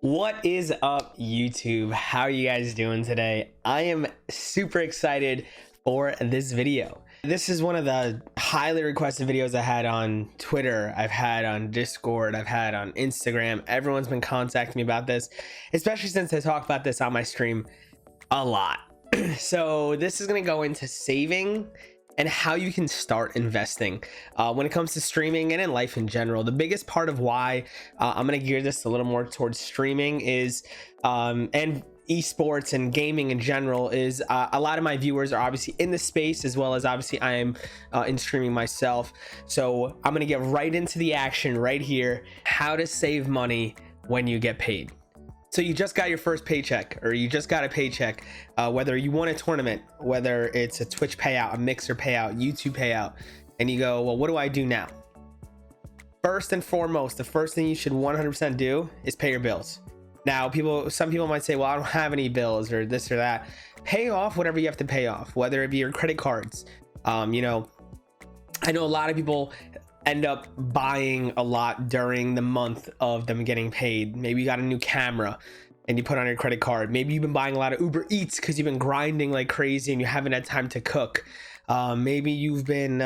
What is up, YouTube? How are you guys doing today? I am super excited for this video. This is one of the highly requested videos I had on Twitter, I've had on Discord, I've had on Instagram. Everyone's been contacting me about this, especially since I talk about this on my stream a lot. So this is going to go into saving and how you can start investing when it comes to streaming and in life in general. The biggest part of why I'm going to gear this a little more towards streaming is and esports and gaming in general is a lot of my viewers are obviously in the space, as well as obviously I am in streaming myself. So I'm going to get right into the action right here: how to save money when you get paid. So you just got your first paycheck, or you just got a paycheck, whether you won a tournament, whether it's a Twitch payout, a Mixer payout, YouTube payout, and you go, well, what do I do now? First and foremost, the first thing you should 100% do is pay your bills. Now, some people might say, well, I don't have any bills or this or that. Pay off whatever you have to pay off, whether it be your credit cards. I know a lot of people end up buying a lot during the month of them getting paid. Maybe you got a new camera and you put on your credit card. Maybe you've been buying a lot of Uber Eats because you've been grinding like crazy and you haven't had time to cook. Maybe you've been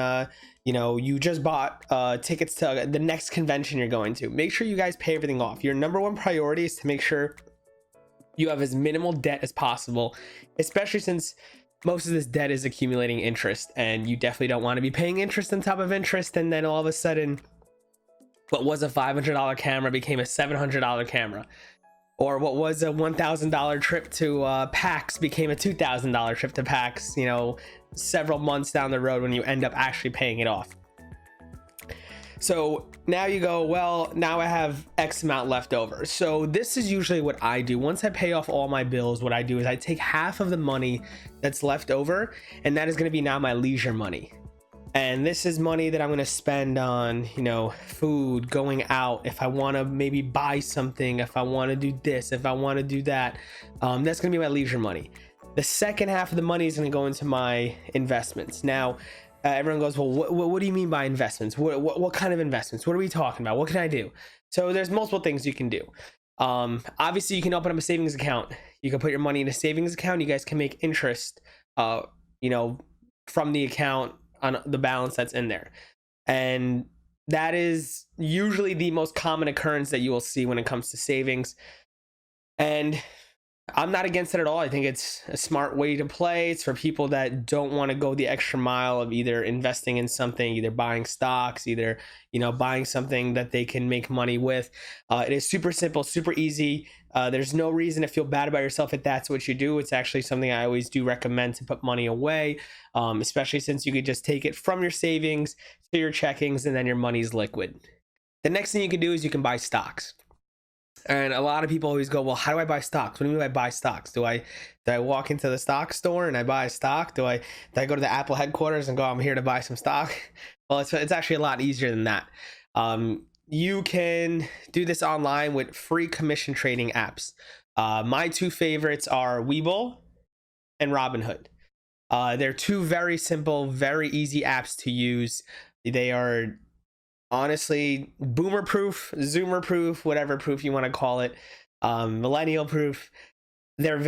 you just bought tickets to the next convention you're going to. Make sure you guys pay everything off. Your number one priority is to make sure you have as minimal debt as possible, especially since most of this debt is accumulating interest, and you definitely don't want to be paying interest on top of interest, and then all of a sudden what was a $500 camera became a $700 camera, or what was a $1,000 trip to PAX became a $2,000 trip to PAX, several months down the road when you end up actually paying it off. So now you go, well, now I have X amount left over. So this is usually what I do. Once I pay off all my bills, what I do is I take half of the money that's left over, and that is going to be now my leisure money. And this is money that I'm going to spend on, food, going out, if I want to maybe buy something, if I want to do this, if I want to do that. That's going to be my leisure money. The second half of the money is going to go into my investments. Now, everyone goes, well, what do you mean by investments? What kind of investments? What are we talking about? What can I do? So there's multiple things you can do. Obviously, you can open up a savings account. You can put your money in a savings account. You guys can make interest, from the account on the balance that's in there. And that is usually the most common occurrence that you will see when it comes to savings. And I'm not against it at all. I think it's a smart way to play. It's for people that don't want to go the extra mile of either investing in something, either buying stocks, either, buying something that they can make money with. It is super simple, super easy. There's no reason to feel bad about yourself if that's what you do. It's actually something I always do recommend, to put money away, especially since you could just take it from your savings to your checkings and then your money's liquid. The next thing you can do is you can buy stocks. And a lot of people always go, well, how do I buy stocks? What do you mean by buy stocks? Do I walk into the stock store and I buy a stock? Do I go to the Apple headquarters and go, I'm here to buy some stock? Well, it's actually a lot easier than that. You can do this online with free commission trading apps. My two favorites are Webull and Robinhood. They're two very simple, very easy apps to use. They are honestly boomer proof, zoomer proof, whatever proof you want to call it, millennial proof. They're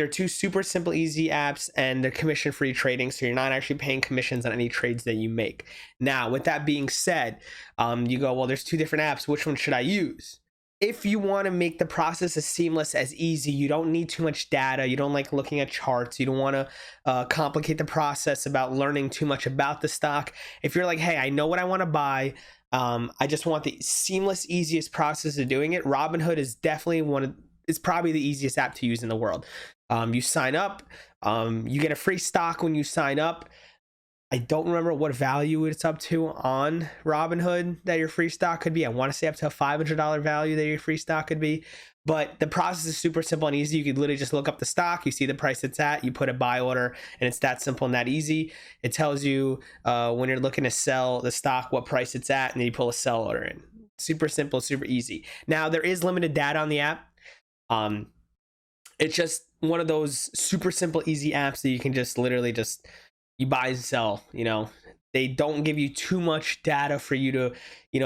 two super simple, easy apps, and they're commission free trading, so you're not actually paying commissions on any trades that you make. Now, with that being said, you go, well, there's two different apps, which one should I use? If you want to make the process as seamless as easy, you don't need too much data, you don't like looking at charts, you don't want to complicate the process about learning too much about the stock. If you're like, hey, I know what I want to buy, I just want the seamless, easiest process of doing it, Robinhood is definitely it's probably the easiest app to use in the world. You sign up, you get a free stock when you sign up. I don't remember what value it's up to on Robinhood that your free stock could be. I want to say up to a $500 value that your free stock could be. But the process is super simple and easy. You could literally just look up the stock, you see the price it's at, you put a buy order, and it's that simple and that easy. It tells you when you're looking to sell the stock, what price it's at, and then you pull a sell order in. Super simple, super easy. Now, there is limited data on the app. It's just one of those super simple, easy apps that you can just literally you buy and sell. They don't give you too much data for you to,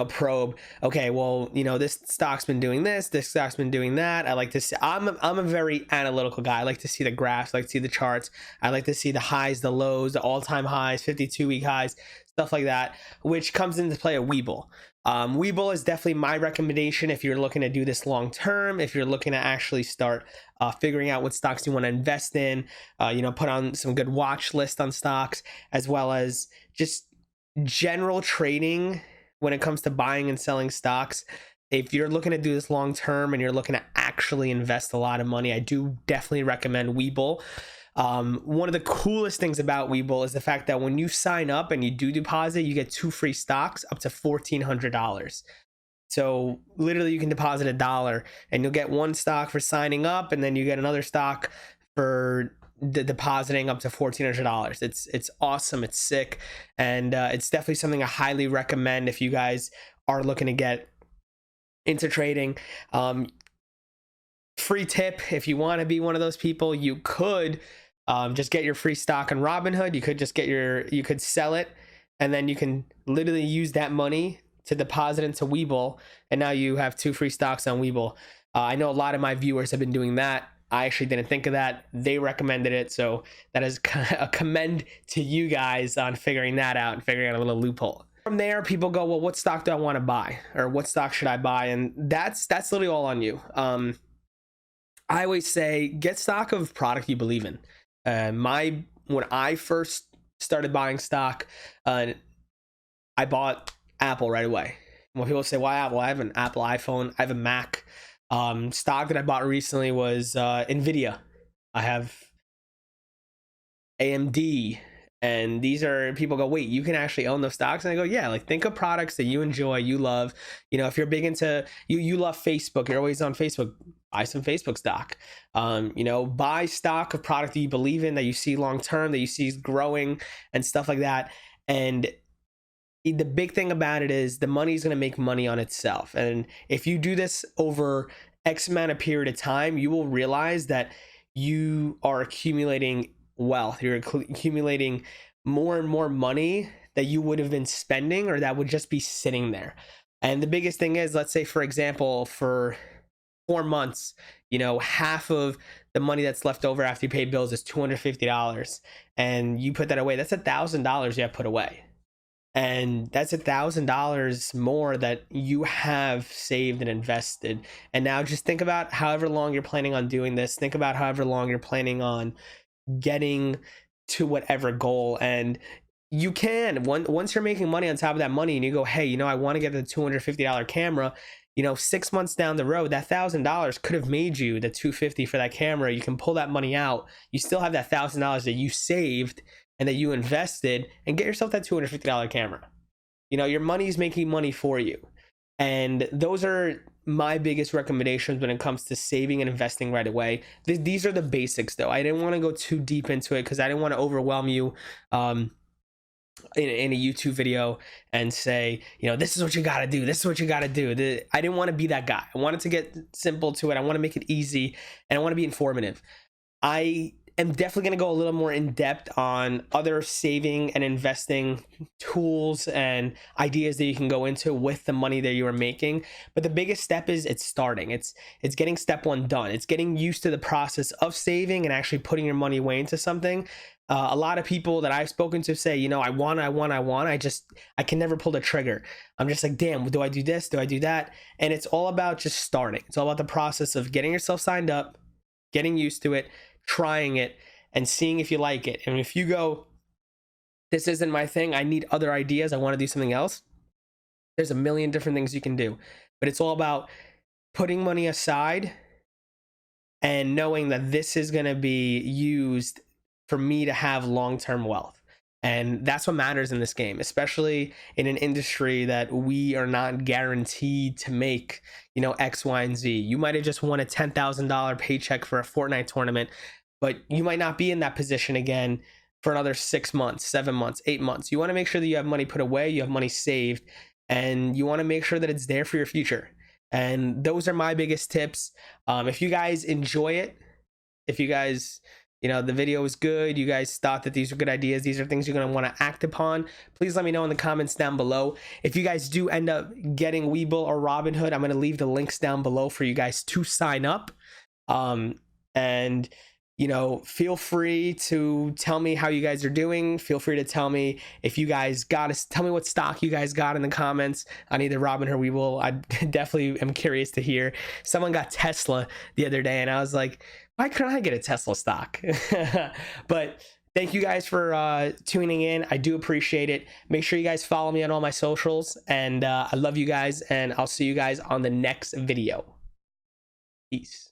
probe, okay, well, this stock's been doing this stock's been doing that. I like to see, I'm a very analytical guy. I like to see the graphs, I like to see the charts. I like to see the highs, the lows, the all-time highs, 52-week highs, stuff like that, which comes into play at Webull. Webull is definitely my recommendation if you're looking to do this long term, if you're looking to actually start figuring out what stocks you want to invest in, put on some good watch list on stocks, as well as just general trading when it comes to buying and selling stocks. If you're looking to do this long term and you're looking to actually invest a lot of money, I do definitely recommend Webull. One of the coolest things about Webull is the fact that when you sign up and you do deposit, you get 2 free stocks up to $1,400. So literally you can deposit $1 and you'll get 1 stock for signing up, and then you get another stock for depositing up to $1,400. It's awesome. It's sick. And it's definitely something I highly recommend if you guys are looking to get into trading. Free tip, if you want to be one of those people, you could just get your free stock on Robinhood. You could just you could sell it, and then you can literally use that money to deposit into Webull, and now you have 2 free stocks on Webull. I know a lot of my viewers have been doing that. I actually didn't think of that. They recommended it, so that is a commend to you guys on figuring that out and figuring out a little loophole. From there, people go, well, what stock do I want to buy, or what stock should I buy? And that's literally all on you. I always say get stock of product you believe in. When I first started buying stock, I bought Apple right away. When people say, why Apple? I have an Apple iPhone, I have a Mac. Stock that I bought recently was Nvidia. I have AMD, and these are, people go, wait, you can actually own those stocks? And I go, yeah, like think of products that you enjoy, you love. If you're big into, you love Facebook, you're always on Facebook, buy some Facebook stock. Buy stock of product that you believe in, that you see long term, that you see is growing and stuff like that. And the big thing about it is the money is going to make money on itself. And if you do this over X amount of period of time, you will realize that you are accumulating wealth. You're accumulating more and more money that you would have been spending, or that would just be sitting there. And the biggest thing is, let's say, for example, for 4 months, half of the money that's left over after you pay bills is $250, and you put that away. That's $1,000 you have put away. And that's $1,000 more that you have saved and invested. And now just think about however long you're planning on doing this. Think about however long you're planning on getting to whatever goal. And you can, once you're making money on top of that money, and you go, hey, I want to get the $250 camera, 6 months down the road, that $1,000 could have made you the $250 for that camera. You can pull that money out. You still have that $1,000 that you saved and that you invested, and get yourself that $250 camera. Your money is making money for you. And those are my biggest recommendations when it comes to saving and investing right away. These are the basics, though. I didn't want to go too deep into it because I didn't want to overwhelm you in a YouTube video and say, this is what you got to do. This is what you got to do. I didn't want to be that guy. I wanted to get simple to it. I want to make it easy, and I want to be informative. I am definitely going to go a little more in depth on other saving and investing tools and ideas that you can go into with the money that you are making. But the biggest step is it's starting. It's getting step 1 done. It's getting used to the process of saving and actually putting your money away into something. A lot of people that I've spoken to say, I can never pull the trigger. I'm just like, damn, do I do this? Do I do that? And it's all about just starting. It's all about the process of getting yourself signed up, getting used to it, trying it, and seeing if you like it. And if you go, this isn't my thing, I need other ideas, I want to do something else, there's a million different things you can do. But it's all about putting money aside and knowing that this is going to be used for me to have long-term wealth. And that's what matters in this game, especially in an industry that we are not guaranteed to make, X, Y, and Z. You might have just won a $10,000 paycheck for a Fortnite tournament, but you might not be in that position again for another 6 months, 7 months, 8 months. You want to make sure that you have money put away, you have money saved, and you want to make sure that it's there for your future. And those are my biggest tips. If you guys enjoy it, if you guys you know, the video was good, you guys thought that these were good ideas, these are things you're going to want to act upon, please let me know in the comments down below. If you guys do end up getting Webull or Robinhood, I'm going to leave the links down below for you guys to sign up. And you know, feel free to tell me how you guys are doing. Feel free to tell me if you guys got us, tell me what stock you guys got in the comments on either Robinhood or Webull. I definitely am curious to hear. Someone got Tesla the other day and I was like, why couldn't I get a Tesla stock? But thank you guys for tuning in. I do appreciate it. Make sure you guys follow me on all my socials, and I love you guys, and I'll see you guys on the next video. Peace.